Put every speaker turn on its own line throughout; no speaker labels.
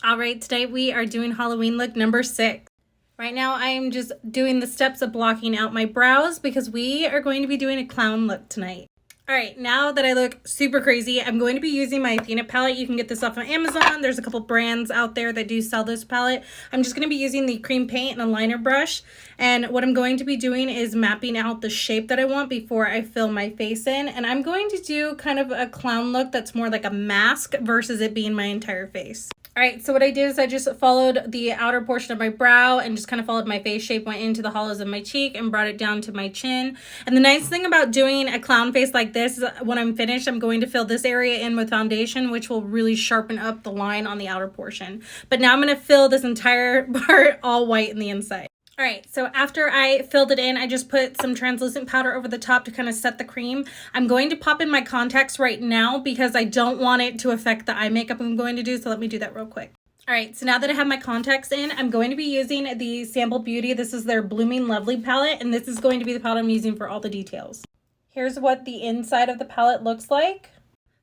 All right, today we are doing Halloween look number 6. Right now I am just doing the steps of blocking out my brows because we are going to be doing a clown look tonight. All right, now that I look super crazy, I'm going to be using my Athena palette. You can get this off of Amazon. There's a couple brands out there that do sell this palette. I'm just going to be using the cream paint and a liner brush. And what I'm going to be doing is mapping out the shape that I want before I fill my face in. And I'm going to do kind of a clown look that's more like a mask versus it being my entire face. All right, so what I did is I just followed the outer portion of my brow and just kind of followed my face shape, went into the hollows of my cheek and brought it down to my chin. And the nice thing about doing a clown face like this is when I'm finished, I'm going to fill this area in with foundation, which will really sharpen up the line on the outer portion. But now I'm going to fill this entire part all white in the inside. All right, so after I filled it in, I just put some translucent powder over the top to kind of set the cream. I'm going to pop in my contacts right now because I don't want it to affect the eye makeup I'm going to do, so let me do that real quick. All right, so now that I have my contacts in, I'm going to be using the Sample Beauty. This is their Blooming Lovely palette, and this is going to be the palette I'm using for all the details. Here's what the inside of the palette looks like.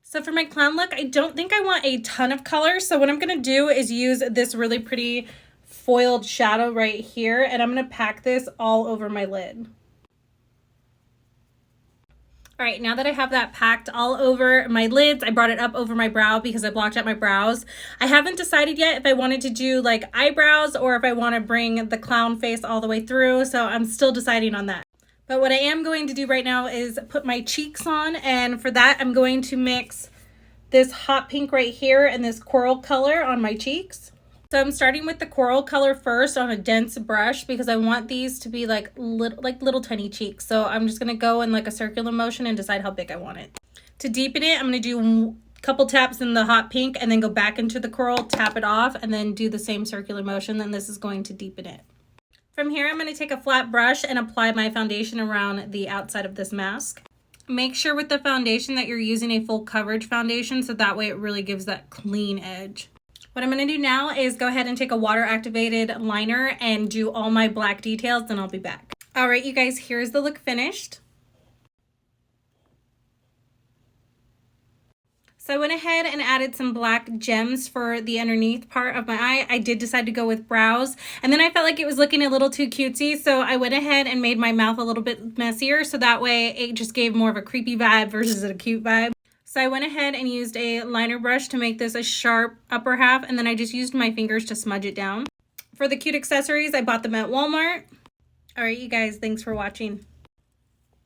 So for my clown look, I don't think I want a ton of color, so what I'm going to do is use this really pretty foiled shadow right here, and I'm going to pack this all over my lid. All right, now that I have that packed all over my lids, I brought it up over my brow because I blocked out my brows. I haven't decided yet if I wanted to do like eyebrows or if I want to bring the clown face all the way through, so I'm still deciding on that. But what I am going to do right now is put my cheeks on, and for that I'm going to mix this hot pink right here and this coral color on my cheeks. So I'm starting with the coral color first on a dense brush because I want these to be like little tiny cheeks. So I'm just going to go in like a circular motion and decide how big I want it. To deepen it, I'm going to do a couple taps in the hot pink and then go back into the coral, tap it off, and then do the same circular motion. Then this is going to deepen it. From here, I'm going to take a flat brush and apply my foundation around the outside of this mask. Make sure with the foundation that you're using a full coverage foundation so that way it really gives that clean edge. What I'm going to do now is go ahead and take a water activated liner and do all my black details, then I'll be back. All right, you guys, here's the look finished. So I went ahead and added some black gems for the underneath part of my eye. I did decide to go with brows, and then I felt like it was looking a little too cutesy, so I went ahead and made my mouth a little bit messier, so that way it just gave more of a creepy vibe versus a cute vibe. So I went ahead and used a liner brush to make this a sharp upper half, and then I just used my fingers to smudge it down. For the cute accessories, I bought them at Walmart. All right, you guys, thanks for watching.